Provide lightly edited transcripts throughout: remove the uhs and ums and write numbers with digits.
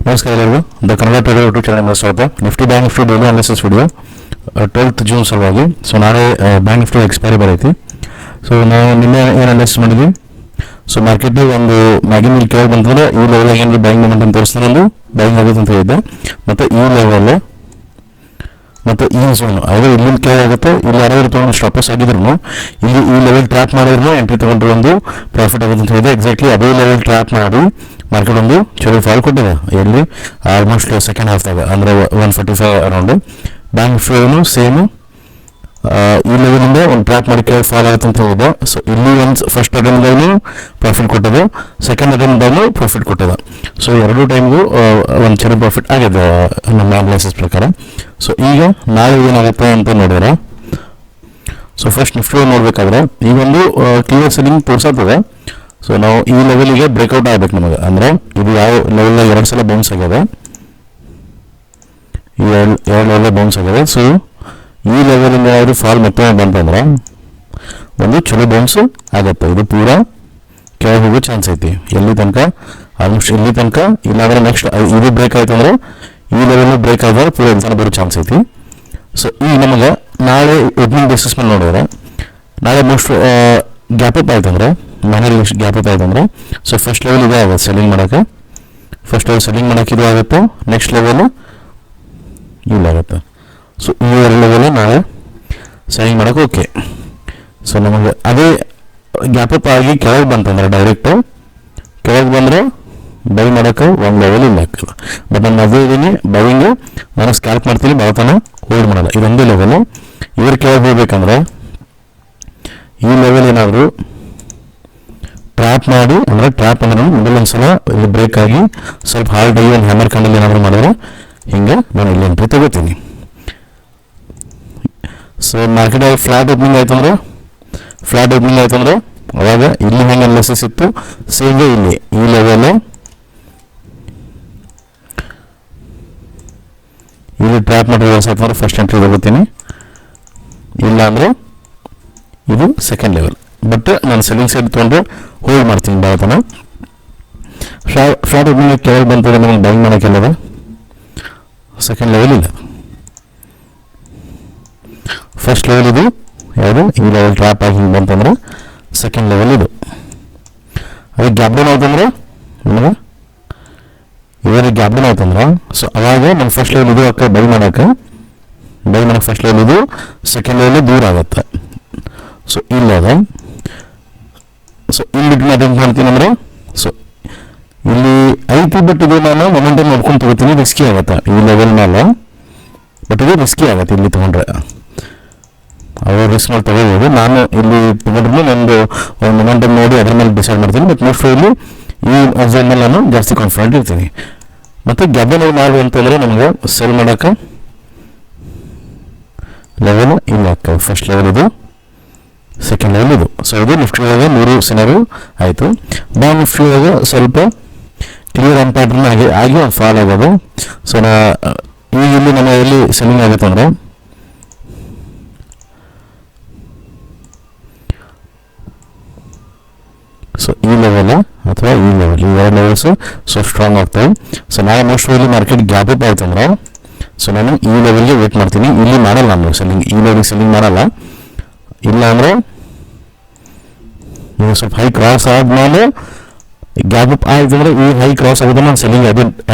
ನಮಸ್ಕಾರ ಎಲ್ಲರಿಗೂ the Kannada trader YouTube channel ಸ್ವಾಗತ. Nifty bank Nifty daily analysis video 12th June ಸಲುವಾಗಿ. ಸೊ ನಾಳೆ ಬ್ಯಾಂಕ್ ನಿಫ್ಟಿ ಎಕ್ಸ್ಪೈರಿ ಬರೈತಿ. ಸೊ ನಾವು ನಿನ್ನೆ ಏನು ಅನಾಲಿಸಿಸ್ ಮಾಡಿದ್ವಿ, ಸೊ ಮಾರ್ಕೆಟ್ ಒಂದು ಮ್ಯಾಗಿನ ಇಲ್ಲಿ ಕೇಳಿ ಬಂತಂದ್ರೆ ಈ ಲೆವೆಲ್ ಏನಾದ್ರು ಬ್ಯಾಂಕ್ ಮೂಮೆಂಟ್ ಅಂತ ತೋರಿಸ್ತಾರೆ, ಒಂದು ಬ್ಯಾಂಕ್ ಆಗುತ್ತೆ ಅಂತ ಹೇಳಿದ್ದೆ. ಮತ್ತು ಈ ಲೆವೆಲ್ ಮತ್ತು ಈ ಝೋನ್ ಅದು ಇಲ್ಲಿಂದ ಕೇಳಿ ಆಗುತ್ತೆ. ಇಲ್ಲಿ ಯಾರಾದ್ರೂ ತೊಗೊಂಡು ಸ್ಟಾಪಸ್ ಆಗಿದ್ರು ಇಲ್ಲಿ ಈ ಲೆವೆಲ್ ಟ್ರ್ಯಾಪ್ ಮಾಡಿದ್ರು ಎಂಟ್ರಿ ತೊಗೊಂಡ್ರೆ ಒಂದು ಪ್ರಾಫಿಟ್ ಆಗುತ್ತೆ ಅಂತ ಹೇಳಿದೆ. ಎಕ್ಸಾಕ್ಟ್ಲಿ ಅದೇ ಲೆವೆಲ್ ಟ್ರ್ಯಾಪ್ ಮಾಡಿ ಮಾರ್ಕೆಟ್ ಒಂದು ಚಲೋ ಫಾಲ್ ಕೊಟ್ಟಿದೆ. ಎಲ್ಲಿ ಆಲ್ಮೋಸ್ಟ್ ಸೆಕೆಂಡ್ ಹಾಫ್ದಾಗ ಅಂದರೆ 145 ಅರೌಂಡ್. ಬ್ಯಾಂಕ್ ನಿಫ್ಟಿನೂ ಸೇಮ್ ಈ ಲೆವೆಲಿಂದ ಒಂದು ಟ್ರ್ಯಾಪ್ ಮಾಡಿ ಕೇಳಿ ಫಾಲ್ ಆಗುತ್ತೆ ಅಂತ ಹೇಳಿದೆ. ಸೊ ಇಲ್ಲಿ ಒಂದು ಫಸ್ಟ್ ಅಟೆಂಪ್ಟ್ದಾಗೂ ಪ್ರಾಫಿಟ್ ಕೊಟ್ಟದು, ಸೆಕೆಂಡ್ ಅಟೆಂಪ್ಟ್ದಾಗೂ ಪ್ರಾಫಿಟ್ ಕೊಟ್ಟದ. ಸೊ ಎರಡು ಟೈಮ್ಗೂ ಒಂದು ಚಲೋ ಪ್ರಾಫಿಟ್ ಆಗಿದೆ ನಮ್ಮ ಅನಾಲಿಸಿಸ್ ಪ್ರಕಾರ. ಸೊ ಈಗ ನಾಳೆ ಏನಾಗುತ್ತೆ ಅಂತ ನೋಡಿದ್ರೆ, ಸೊ ಫಸ್ಟ್ ನಿಫ್ಟಿ ನೋಡ್ಬೇಕಾದ್ರೆ ಈಗ ಒಂದು ಕ್ಲಿಯರ್ ಸೆಲ್ಲಿಂಗ್ ತೋರಿಸತ್ತದೆ. ಸೊ ನಾವು ಈ ಲೆವೆಲಿಗೆ ಬ್ರೇಕ್ಔಟ್ ಆಗಬೇಕು ನಮಗೆ. ಅಂದರೆ ಇದು ಯಾವ ಲೆವೆಲ್ 2 ಸಲ ಬೌನ್ಸ್ ಆಗಿದೆ, ಈ ಎರಡು ಲೆವೆಲ್ ಬೌನ್ಸ್ ಆಗಿದೆ. ಸೊ ಈ ಲೆವೆಲಿಂದ ಯಾವುದು ಫಾಲ್ ಮತ್ತೊಮ್ಮೆ ಬಂತಂದ್ರೆ ಒಂದು ಚಲೋ ಬೌನ್ಸು ಆಗುತ್ತೆ. ಇದು ಪೂರಾ ಕೆಳಗೆ ಹೋಗೋ ಚಾನ್ಸ್ ಐತಿ ಎಲ್ಲಿ ತನಕ, ಆಲ್ಮೋಸ್ಟ್ ಇಲ್ಲಿ ತನಕ. ಇಲ್ಲಾಂದ್ರೆ ನೆಕ್ಸ್ಟ್ ಇದು ಬ್ರೇಕ್ ಆಯ್ತು ಅಂದ್ರೆ ಈ ಲೆವೆಲ್ ಬ್ರೇಕ್ ಆದ್ರೆ ಪೂರಾ ಎಕ್ಸಾಮ್ ಬರೋ ಚಾನ್ಸ್ ಐತಿ. ಸೊ ಈಗ ನಮಗೆ ನಾಳೆ ಓಪನಿಂಗ್ ಬೇಸಿಸ್ ಮೇಲೆ ನೋಡಿದ್ರೆ ನಾಳೆ ಮೋಸ್ಟ್ ಗ್ಯಾಪ್ ಅಪ್ ಆಯ್ತಂದ್ರೆ ಮನೇಲಿ ಗ್ಯಾಪ್ ಅಪ್ ಆಯ್ತಂದ್ರೆ ಸೊ ಫಸ್ಟ್ ಲೆವೆಲ್ ಇದೆ ಆಗುತ್ತೆ ಸೆಲ್ಲಿಂಗ್ ಮಾಡೋಕ್ಕೆ. ಫಸ್ಟ್ ಲೆವೆಲ್ ಸೆಲ್ಲಿಂಗ್ ಮಾಡೋಕೆ ಇದು ಆಗುತ್ತೆ, ನೆಕ್ಸ್ಟ್ ಲೆವೆಲ್ ಇಲ್ಲಾಗುತ್ತೆ. ಸೊ ಈ ಎರಡು ಲೆವೆಲ್ ನಾಳೆ ಸೆಲ್ಲಿಂಗ್ ಮಾಡೋಕೆ ಓಕೆ. ಸೊ ನಮಗೆ ಅದೇ ಗ್ಯಾಪ್ ಅಪ್ ಆಗಿ ಕೆಳಗೆ ಬಂತಂದ್ರೆ ಡೈರೆಕ್ಟು ಕೆಳಗೆ ಬಂದರೆ ಬೈ ಮಾಡೋಕೆ ಒಂದು ಲೆವೆಲ್ ಇಲ್ಲ ಆಗ್ತದೆ. ಬಟ್ ನಾನು ಅದೇ ಇದೀನಿ ಬೈಯಿಂಗು ನಾನು ಸ್ಕ್ಯಾಲ್ಪ್ ಮಾಡ್ತೀನಿ, ಭಾರತನ ಹೋಲ್ಡ್ ಮಾಡಲ್ಲ. ಇದೊಂದೇ ಲೆವೆಲು. ಇವ್ರ ಕೆಳಗೆ ಹೋಗ್ಬೇಕಂದ್ರೆ ಈ ಲೆವೆಲ್ ಏನಾದರೂ ಟ್ರ್ಯಾಪ್ ಮಾಡಿ, ಅಂದರೆ ಟ್ರ್ಯಾಪ್ ಅಂದ್ರೆ ಮೊದಲು ಒಂದ್ಸಲ ಇಲ್ಲಿ ಬ್ರೇಕ್ ಆಗಿ ಸ್ವಲ್ಪ ಹಾರ್ಡ್ ಆಗಿ ಒಂದು ಹ್ಯಾಮರ್ ಕಂಡಲ್ಲಿ ಏನಾದರೂ ಮಾಡಿದ್ರೆ ಹಿಂಗೆ ನಾನು ಇಲ್ಲಿ ಎಂಟ್ರಿ ತಗೋತೀನಿ. ಸೊ ಮಾರ್ಕೆಟಲ್ಲಿ ಫ್ಲಾಟ್ ಓಪನಿಂಗ್ ಆಯ್ತು ಅಂದ್ರೆ ಅವಾಗ ಇಲ್ಲಿ ಹೆಂಗೆ ಅನಾಲಿಸಿಸ್ ಇತ್ತು ಸೇಮ್ ಇಲ್ಲಿ ಈ ಲೆವೆಲ್ ಇಲ್ಲಿ ಟ್ರ್ಯಾಪ್ ಮಾಡಿ ರಿವರ್ಸ್ ಆಯ್ತು ಅಂದ್ರೆ ಫಸ್ಟ್ ಎಂಟ್ರಿ ತಗೋತೀನಿ, ಇಲ್ಲ ಅಂದರೆ ಇದು ಸೆಕೆಂಡ್ ಲೆವೆಲ್. ಬಟ್ ನಾನು ಸೆಲ್ಲಿಂಗ್ ಸೈಡ್ ತೊಗೊಂಡು ಹೋಲ್ಡ್ ಮಾಡ್ತೀನಿ ಭಾರತನ. ಫ್ಲಾಟ್ ಓಪನಿಂಗ್ ಕೆಳಗೆ ಬಂತಂದ್ರೆ ನನಗೆ ಬೈ ಮಾಡೋಕ್ಕೆಲ್ಲದ ಸೆಕೆಂಡ್ ಲೆವೆಲ್ ಇಲ್ಲ. ಫಸ್ಟ್ ಲೆವೆಲ್ ಇದು ಯಾವುದು ಈ ಲೆವೆಲ್ ಟ್ರ್ಯಾಪ್ ಆಗಿ ಹಿಂಗೆ ಬಂತಂದ್ರೆ ಸೆಕೆಂಡ್ ಲೆವೆಲ್ ಇದು. ಅದು ಗ್ಯಾಪ್ ಡೌನ್ ಆಯ್ತಂದ್ರೆ ನಿಮಗೆ ಇವಾಗ ಗ್ಯಾಪ್ ಡೌನ್ ಆಯ್ತಂದ್ರೆ ಸೊ ಅವಾಗ ನಮ್ಮ ಫಸ್ಟ್ ಲೆವೆಲ್ ಇದು ಅಕ್ಕ ಬೈ ಮಾಡೋಕ್ಕೆ ಫಸ್ಟ್ ಲೆವೆಲ್ ಇದು, ಸೆಕೆಂಡ್ ಲೆವೆಲ್ ದೂರ ಆಗುತ್ತೆ. ಸೊ ಇಲ್ಲದ ಸೊ ಇಲ್ಲಿ ಬಿಟ್ಟು ಅಟೆಂಪ್ಟ್ ಮಾಡ್ತೀನಿ ಅಂದರೆ ಸೊ ಇಲ್ಲಿ ಐತಿ, ಬಟ್ ಇದು ನಾನು ಮೊಮೆಂಟಮ್ ನೋಡ್ಕೊಂಡು ತಗೋತೀನಿ. ರಿಸ್ಕಿ ಆಗುತ್ತೆ ಈ ಲೆವೆಲ್ ಮೇಲೆ, ಬಟ್ ಇದು ರಿಸ್ಕಿ ಆಗುತ್ತೆ ಇಲ್ಲಿ ತೊಗೊಂಡ್ರೆ. ಅವರು ರಿಸ್ಕ್ ಮೇಲೆ ತಗೋಬೋದು. ನಾನು ಇಲ್ಲಿ ತೊಗೊಂಡ್ರು ನಂದು ಒಂದು ಮೊಮೆಂಟಮ್ ನೋಡಿ ಅದ್ರ ಮೇಲೆ ಡಿಸೈಡ್ ಮಾಡ್ತೀನಿ. ಬಟ್ ಮೋಸ್ಟ್ ಇಲ್ಲಿ ಈ ಅಬ್ಸರ್ವ್ ಮೇಲೆ ನಾನು ಜಾಸ್ತಿ ಕಾನ್ಫಿಡೆಂಟ್ ಇರ್ತೀನಿ. ಮತ್ತು ಗ್ಯಾಬನ್ ಮಾಡಿ ಅಂತಂದರೆ ನಮಗೆ ಸೆಲ್ ಮಾಡೋಕ್ಕೆ ಲೆವೆಲ್ ಇಲ್ಲ ಆಗ್ತದೆ. ಫಸ್ಟ್ ಲೆವೆಲ್ ಇದು, ಸೆಕೆಂಡ್ ಲೆವೆಲ್ ಇದು. ಸೊ ಇದು ನಿಫ್ಟಿ ಒಳಗೆ 3 ಸಿನಾರಿಯೋ ಆಯಿತು. ಬ್ಯಾಂಕ್ ನಿಫ್ಟಿ ಒಳಗೆ ಸ್ವಲ್ಪ ಕ್ಲಿಯರ್ ಆನ್ ಪ್ಯಾಟ್ರನ್ ಆಗಿ ಒಂದು ಫಾಲ್ ಆಗೋದು. ಸೊ ಈಗ ಇಲ್ಲಿ ನಮ್ಮ ಎಲ್ಲಿ ಸೆಲ್ಲಿಂಗ್ ಆಗುತ್ತೆ ಅಂದರೆ ಸೊ ಈ ಲೆವೆಲ್ ಅಥವಾ ಈ ಲೆವೆಲ್, ಈ ಎರಡು ಲೆವೆಲ್ಸು ಸೊ ಸ್ಟ್ರಾಂಗ್ ಆಗ್ತವೆ. ಸೊ ನಾಳೆ ಮೋಸ್ಟ್ ಇಲ್ಲಿ ಮಾರ್ಕೆಟ್ ಗ್ಯಾಪ್ ಅಪ್ ಆಯ್ತು ಅಂದ್ರೆ ಸೊ ನಾನು ಈ ಲೆವೆಲ್ಗೆ ವೇಟ್ ಮಾಡ್ತೀನಿ. ಇಲ್ಲಿ ಮಾಡಲ್ಲ ನಾನು ಸೆಲ್ಲಿಂಗ್, ಈ ಲೆವೆಲ್ಗೆ ಸೆಲ್ಲಿಂಗ್ ಮಾಡಲ್ಲ. ಇಲ್ಲ ಅಂದರೆ ನೀವು ಸ್ವಲ್ಪ ಹೈ ಕ್ರಾಸ್ ಆದಮೇಲೆ ಗ್ಯಾಪ್ ಅಪ್ ಆಯ್ತು ಅಂದರೆ ಈ ಹೈ ಕ್ರಾಸ್ ಆಗೋದು ನಾನು ಸೆಲ್ಲಿಂಗ್ ಅದು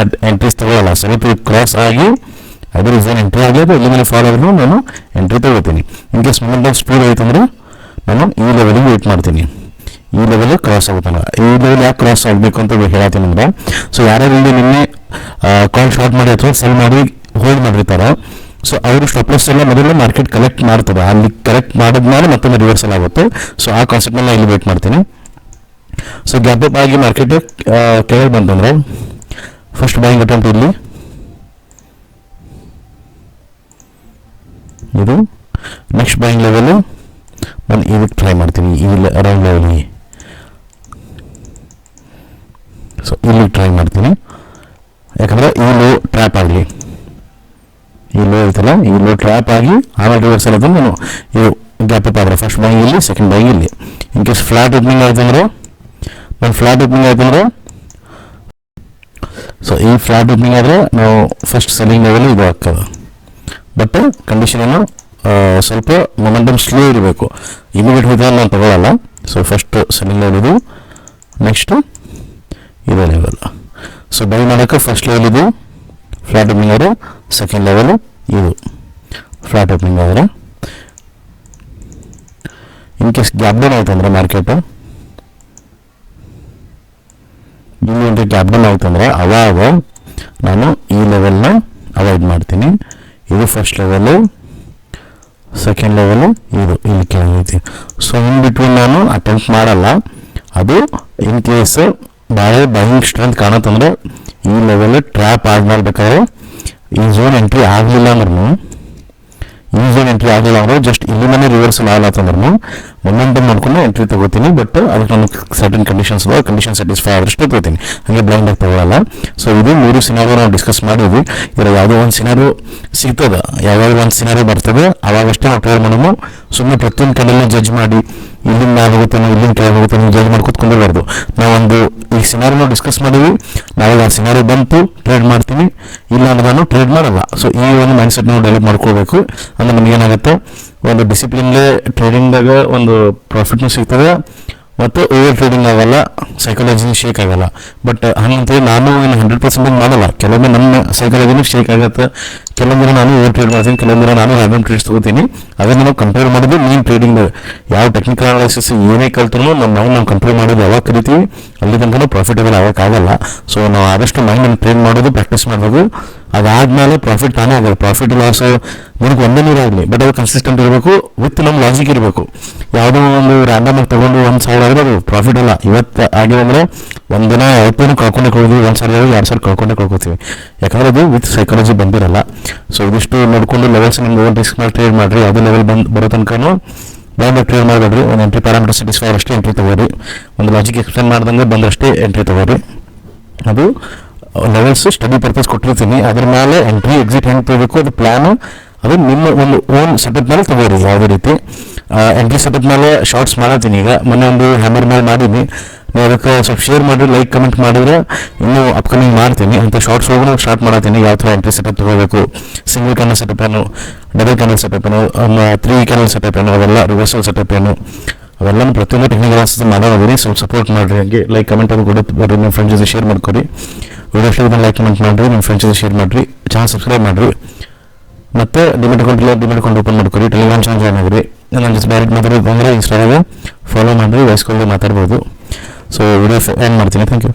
ಎಂಟ್ರೀಸ್ ತಗೊಳ್ಳಲ್ಲ. ಸ್ವಲ್ಪ ಕ್ರಾಸ್ ಆಗಿ ಅದು ರೀಸನ್ ಎಂಟ್ರಿ ಆಗೋದು ಇಲ್ಲಿ ಮೇಲೆ ಫಾಲ್ ಆದ್ರೂ ನಾನು ಎಂಟ್ರಿ ತಗೋತೀನಿ. ಇನ್ ಕೇಸ್ ಮೊಮೆಂಟಮ್ ಸ್ಪೀಡ್ ಆಯ್ತು ಅಂದರೆ ನಾನು ಈ ಲೆವೆಲಿಗೆ ವೇಟ್ ಮಾಡ್ತೀನಿ. ಈ ಲೆವೆಲ್ ಕ್ರಾಸ್ ಆಗುತ್ತಲ್ಲ, ಈ ಲೆವೆಲ್ ಯಾಕೆ ಕ್ರಾಸ್ ಆಗಬೇಕು ಅಂತ ಹೇಳ್ತೀನಿ ಅಂದರೆ ಸೊ ಯಾರ್ಯಾರು ಇಲ್ಲಿ ನಿನ್ನೆ ಕಾಲ್ ಶಾರ್ಟ್ ಮಾಡಿ ಅಥವಾ ಸೆಲ್ ಮಾಡಿ ಹೋಲ್ಡ್ ಮಾಡಿರ್ತಾರೆ ಸೊ ಅವರು ಸ್ಟಾಪ್ ಲಾಸ್ ಎಲ್ಲ ಮೊದಲು ಮಾರ್ಕೆಟ್ ಕಲೆಕ್ಟ್ ಮಾಡ್ತದೆ. ಅಲ್ಲಿ ಕಲೆಕ್ಟ್ ಮಾಡಿದ್ಮೇಲೆ ಮತ್ತೊಂದು ರಿವರ್ಸಲ್ ಆಗುತ್ತೆ. ಸೊ ಆ ಕಾನ್ಸೆಪ್ಟ್ ಮೇಲೆ ಇಲ್ಲಿ ವೇಟ್ ಮಾಡ್ತೀನಿ. ಸೊ ಗ್ಯಾಪ್ ಅಪ್ ಆಗಿ ಮಾರ್ಕೆಟ್ ಕೆಳಗೆ ಬಂತಂದ್ರೆ ಫಸ್ಟ್ ಬೈಯಿಂಗ್ ಅಟೆಂಪ್ಟ್ ಇಲ್ಲಿ ಇದು, ನೆಕ್ಸ್ಟ್ ಬೈಯಿಂಗ್ ಲೆವೆಲ್ ನಾನು ಇದಕ್ಕೆ ಟ್ರೈ ಮಾಡ್ತೀನಿ, ಈ ಅರೌಂಡ್ ಲೆವೆಲ್ಗೆ. ಸೊ ಇಲ್ಲಿ ಟ್ರೈ ಮಾಡ್ತೀನಿ, ಯಾಕಂದರೆ ಈ ಲೋ ಟ್ರ್ಯಾಪ್ ಆಗಲಿ, ಈ ಲೋ ಇರ್ತಲ್ಲ ಈ ಲೋ ಟ್ರ್ಯಾಪ್ ಆಗಿ ಆಮೇಲೆ ರಿವರ್ಸಲ್ ಆದ್ರೆ ನಾನು ಇದು ಗ್ಯಾಪ್ ಅಪ್ ಆದರೆ ಫಸ್ಟ್ ಬೈಯಿಂಗ್ ಇಲ್ಲಿ, ಸೆಕೆಂಡ್ ಬೈಯಿಂಗ್ ಇಲ್ಲಿ. ಇನ್ ಕೇಸ್ ಫ್ಲಾಟ್ ಓಪನಿಂಗ್ ಆಯ್ತಂದ್ರೆ ಸೊ ಈ ಫ್ಲಾಟ್ ಓಪನಿಂಗ್ ಆದರೆ ನಾವು ಫಸ್ಟ್ ಸೆಲ್ಲಿಂಗ್ ಲೆವೆಲ್ ಇದು ಆಗ್ತದೆ. ಬಟ್ ಕಂಡೀಷನ್ ಏನು, ಸ್ವಲ್ಪ ಮೊಮೆಂಟಮ್ ಸ್ಲೋ ಇರಬೇಕು, ಇಮಿಡಿಯೇಟ್ ಹೋದಾಗ ನಾನು ತಗೊಳ್ಳಲ್ಲ. ಸೊ ಫಸ್ಟ್ ಸೆಲ್ಲಿಂಗ್ ಲೆವೆಲ್ ಇದು, ನೆಕ್ಸ್ಟ್ ಇದೇ ಲೆವೆಲ್. ಸೊ ಬೈ ಮಾಡೋಕ್ಕೆ ಫಸ್ಟ್ ಲೆವೆಲ್ ಇದು ಫ್ಲಾಟ್ ಓಪನಿಂಗ್ ಆದರೆ, ಸೆಕೆಂಡ್ ಲೆವೆಲ್ ಇದು ಫ್ಲಾಟ್ ಓಪನಿಂಗ್ ಆದರೆ. ಇನ್ ಕೇಸ್ ಗ್ಯಾಪ್ ಡೌನ್ ಆಯ್ತಂದ್ರೆ ಮಾರ್ಕೆಟು ಇಲ್ಲಿ ಗ್ಯಾಪ್ ಡೌನ್ ಆಯ್ತಂದ್ರೆ ಅವಾಗ ನಾನು ಈ ಲೆವೆಲ್ನ ಅವಾಯ್ಡ್ ಮಾಡ್ತೀನಿ. ಇದು ಫಸ್ಟ್ ಲೆವೆಲು, ಸೆಕೆಂಡ್ ಲೆವೆಲು ಇದು ಇಲ್ಲಿ ಕೆಳಗೈತಿ. ಸೊ ಇನ್ ಬಿಟ್ವೀನ್ ನಾನು ಅಟೆಂಪ್ಟ್ ಮಾಡಲ್ಲ. ಅದು ಇನ್ ಕೇಸ್ ಭಾಳ ಬೈಯಿಂಗ್ ಸ್ಟ್ರೆಂತ್ ಕಾಣತ್ತಂದ್ರೆ ಈ ಲೆವೆಲ್ ಟ್ರ್ಯಾಪ್ ಆಡ್ ಮಾಡ್ಬೇಕಾದ್ರೆ ಈ ಝೋನ್ ಎಂಟ್ರಿ ಆಗಲಿಲ್ಲ ಅಂದ್ರೂ ಜಸ್ಟ್ ಇಲ್ಲಿ ಮನೆ ರಿವರ್ಸಲ್ ಆಗತ್ತಂದ್ರೂ ಮೊಮೆಂಟಮ್ ಮಾಡ್ಕೊಂಡು ಎಂಟ್ರಿ ತಗೋತೀನಿ. ಬಟ್ ಅದಕ್ಕೆ ನಾನು ಸರ್ಟನ್ ಕಂಡೀಷನ್ ಸ್ಯಾಟಿಸ್ಫೈ ಆದಷ್ಟು ತಗೋತೀನಿ, ಹಾಗೆ ಬ್ಲೈಂಡ್ ಆಗಿ ತಗೊಳ್ಳಲ್ಲ. ಸೊ ಇದು 3 ಸಿನಾರಿಯೋ ನಾವು ಡಿಸ್ಕಸ್ ಮಾಡಿದ್ವಿ. ಇದರ ಯಾವುದೋ ಒಂದು ಸಿನಾರಿಯೋ ಸಿಗ್ತದೆ, ಯಾವ್ಯಾವ ಒಂದು ಸಿನಾರಿಯೋ ಬರ್ತದೆ ಅವಾಗಷ್ಟೇ ನಾವು ಟ್ರೈ ಮಾಡೋದು. ಸುಮ್ಮನೆ ಪ್ರತಿಯೊಂದು ಕಡೆಲ್ಲ ಜಡ್ಜ್ ಮಾಡಿ ಇಲ್ಲಿಂದ ಮ್ಯಾಲೆ ಹೋಗುತ್ತಾನೆ ಇಲ್ಲಿಂದ ಕೆಳಗೆ ಹೋಗುತ್ತಾನೆ ಜಡ್ಜ್ ಮಾಡ್ಕೊತ್ಕೊಂಡಿರಬಾರ್ದು. ನಾವೊಂದು ಈ ಸಿನಾರಿಯೋ ಡಿಸ್ಕಸ್ ಮಾಡಿದ್ವಿ, ನಾಳೆ ಆ ಸಿನಾರಿಯೋ ಬಂತು ಟ್ರೇಡ್ ಮಾಡ್ತೀನಿ, ಇಲ್ಲ ಅಂದ್ರೆ ನಾನು ಟ್ರೇಡ್ ಮಾಡಲ್ಲ. ಸೊ ಈ ಒಂದು ಮೈಂಡ್ ಸೆಟ್ ನಾವು ಡೆವಲಪ್ ಮಾಡ್ಕೋಬೇಕು. ಅಂದ್ರೆ ನಮಗೇನಾಗುತ್ತೆ, ಒಂದು ಡಿಸಿಪ್ಲಿನ್ಲೇ ಟ್ರೇಡಿಂಗ್ದಾಗ ಒಂದು ಪ್ರಾಫಿಟ್ನೂ ಸಿಗ್ತದೆ ಮತ್ತು ಓವರ್ ಟ್ರೇಡಿಂಗ್ ಆಗಲ್ಲ, ಸೈಕಾಲಜಿ ಶೇಕ್ ಆಗಲ್ಲ. ಬಟ್ ಹಂಗಂತೇಳಿ ನಾನು ಏನು 100% ಮಾಡಲ್ಲ. ಕೆಲವೊಮ್ಮೆ ನಮ್ಮ ಸೈಕಾಲಜಿನೂ ಶೇಕ್ ಆಗುತ್ತೆ, ಕೆಲವೊಂದಿನ ನಾನು ಓವರ್ ಟ್ರೇಡ್ ಮಾಡ್ತೀನಿ, ಕೆಲವೊಂದಿನ ನಾನು ರ್ಯಾಂಡಮ್ ಟ್ರೇಡ್ಸ್ ತಗೋತೀನಿ. ಅದನ್ನು ನಾವು ಕಂಪೇರ್ ಮಾಡೋದು ಮೀನ್ ಟ್ರೇಡಿಂಗ್ದಾಗ. ಯಾವ ಟೆಕ್ನಿಕಲ್ ಅನಾಲಿಸಿಸ್ ಏನೇ ಕಲ್ತ್ರೂ ನಮ್ಮ ಮೈಂಡ್ ನಾವು ಕಂಟ್ರೋಲ್ ಮಾಡೋದು ಯಾವಾಗ ಕರಿತೀವಿ ಅಲ್ಲಿ ತನಕ ಪ್ರಾಫಿಟಬಲ್ ಆಗೋಕ್ಕಾಗಲ್ಲ. ಸೊ ನಾವು ಆದಷ್ಟು ಮೈಂಡ್ ಟ್ರೇಡ್ ಮಾಡೋದು ಪ್ರಾಕ್ಟೀಸ್ ಮಾಡೋದು. ಅದಾದ್ಮೇಲೆ ಪ್ರಾಫಿಟ್ ತಾನೇ ಆಗಲ್ಲ. ಪ್ರಾಫಿಟ್ ಲಾಸ್ ನಿನಗೆ ಒಂದೇ ನೀರಾಗಲಿ, ಬಟ್ ಅದು ಕನ್ಸಿಸ್ಟೆಂಟ್ ಇರಬೇಕು, ವಿತ್ ನಮ್ಮ ಲಾಜಿಕ್ ಇರಬೇಕು. ಯಾವುದೋ ಒಂದು ರ್ಯಾಂಡಮ್ ಆಗಿ ತಗೊಂಡು 1,000 ಆದರೆ ಅದು ಪ್ರಾಫಿಟ್ ಅಲ್ಲ. ಇವತ್ತು ಆಗಿದೆ ಅಂದರೆ ಒಂದಿನ 50 ಕಳ್ಕೊಂಡೇ ಕೊಡ್ತೀವಿ, 1,000 2,000 ಕಳ್ಕೊತೀವಿ, ಯಾಕಂದ್ರೆ ಅದು ವಿತ್ ಸೈಕಾಲಜಿ ಬಂದಿರಲ್ಲ. ಸೊ ಇದಿಷ್ಟು ನೋಡಿಕೊಂಡು ಲೆವೆಲ್ಸ್ ನಿಮ್ಗೆ ಓನ್ ರಿಸ್ಕ್ ಮಾಡಿ ಟ್ರೇಡ್ ಮಾಡಿರಿ. ಯಾವುದೇ ಲೆವೆಲ್ ಬರೋ ತನಕನೂ ಬ್ಲೈಂಡ್ ಟ್ರೇಡ್ ಮಾಡಬೇಡ್ರಿ. ಒಂದು ಎಂಟ್ರಿ ಪ್ಯಾರಾಮೀಟರ್ ಸ್ಯಾಟಿಸ್ಫೈ ಅಷ್ಟೇ ಎಂಟ್ರಿ ತಗೋರಿ, ಒಂದು ಲಾಜಿಕ್ ಎಕ್ಸ್ಪ್ಲೇನ್ ಮಾಡ್ದಂಗೆ ಬಂದಷ್ಟೇ ಎಂಟ್ರಿ ತಗೋರಿ. ಅದು ಲೆವೆಲ್ಸ್ ಸ್ಟಡಿ ಪರ್ಪಸ್ ಕೊಟ್ಟಿರ್ತೀನಿ, ಅದ್ರ ಮೇಲೆ ಎಂಟ್ರಿ ಎಕ್ಸಿಟ್ ಹೆಂಗೆ ತಗೋಬೇಕು ಅದು ಪ್ಲ್ಯಾನು, ಅದು ನಿಮ್ಮ ಒಂದು ಓನ್ ಸೆಟಪ್ ಮೇಲೆ ತಗೋರಿ. ಯಾವುದೇ ರೀತಿ ಎಂಟ್ರಿ ಸೆಟಪ್ ಮೇಲೆ ಶಾರ್ಟ್ಸ್ ಮಾಡತ್ತೀನಿ. ಈಗ ಮೊನ್ನೆ ಒಂದು ಹ್ಯಾಮರ್ ಮೇಲೆ ಮಾಡೀನಿ, ನೀವು ಅದಕ್ಕೆ ಸ್ವಲ್ಪ ಶೇರ್ ಮಾಡಿ ಲೈಕ್ ಕಮೆಂಟ್ ಮಾಡಿದ್ರೆ ಇನ್ನೂ ಅಪ್ಕಮಿಂಗ್ ಮಾಡ್ತೀನಿ. ಅಂತ ಶಾರ್ಟ್ಸ್ ಹೋಗಿ ಸ್ಟಾರ್ಟ್ ಮಾಡತ್ತೀನಿ. ಯಾವ ಥರ ಎಂಟ್ರಿ ಸೆಟಪ್ ತಗೋಬೇಕು, ಸಿಂಗಲ್ ಕ್ಯಾನಲ್ ಸೆಟಪ್ ಏನು, ಡಬಲ್ ಕ್ಯಾನಲ್ ಸೆಟಪ್ ಏನು, 3 ಕ್ಯಾನಲ್ ಸೆಟಪ್ ಏನು, ಅವೆಲ್ಲ ರಿವರ್ಸಲ್ ಸೆಟಪ್ ಏನು, ಅವೆಲ್ಲ ಪ್ರತಿಯೊಂದು ಟೆಕ್ನಿಕಲ್ ಅನಾಲಿಸಿಸ್ ಮಾಡೋದಿರಿ. ಸ್ವಲ್ಪ ಸಪೋರ್ಟ್ ಮಾಡಿರಿ, ಹಾಗೆ ಲೈಕ್ ಕಮೆಂಟ್ ಅದು ಕೂಡ ಬರ್ರಿ, ನಿಮ್ಮ ಫ್ರೆಂಡ್ಸ್ ಜೊತೆ ಶೇರ್ ಮಾಡ್ಕೊರಿ. ವಿಡಿಯೋ ಇಷ್ಟ ಲೈಕ್ ಕಮೆಂಟ್ ಮಾಡಿರಿ, ನಿಮ್ಮ ಫ್ರೆಂಡ್ಸ್ ಜೊತೆ ಶೇರ್ ಮಾಡಿರಿ, ಚಾನಲ್ ಸಬ್ಸ್ಕ್ರೈಬ್ ಮಾಡಿರಿ. ಮತ್ತು ಡಿಮೆಟ್ ಅಕೌಂಟ್ ಓಪನ್ ಮಾಡ್ಕೊರಿ, ಟೆಲಿಗ್ರಾಮ್ ಚಾನಲ್ ಜಾಯ್ನ್ ಆಗಿರಿ. ನನ್ನ ಜೊತೆ ಡೈರೆಕ್ಟ್ ಮಾತಾಡೋದು ಅಂದರೆ ಇನ್ಸ್ಟಾಗ್ರಾಮ್ ಫಾಲೋ ಮಾಡಿರಿ, ವಾಯ್ಸ್ ಕಾಲ್ ಮಾತಾಡ್ಬೋದು. ಸೊ ವಿಡಿಯೋ ಎಂಡ್ ಮಾಡ್ತೀನಿ. Thank you.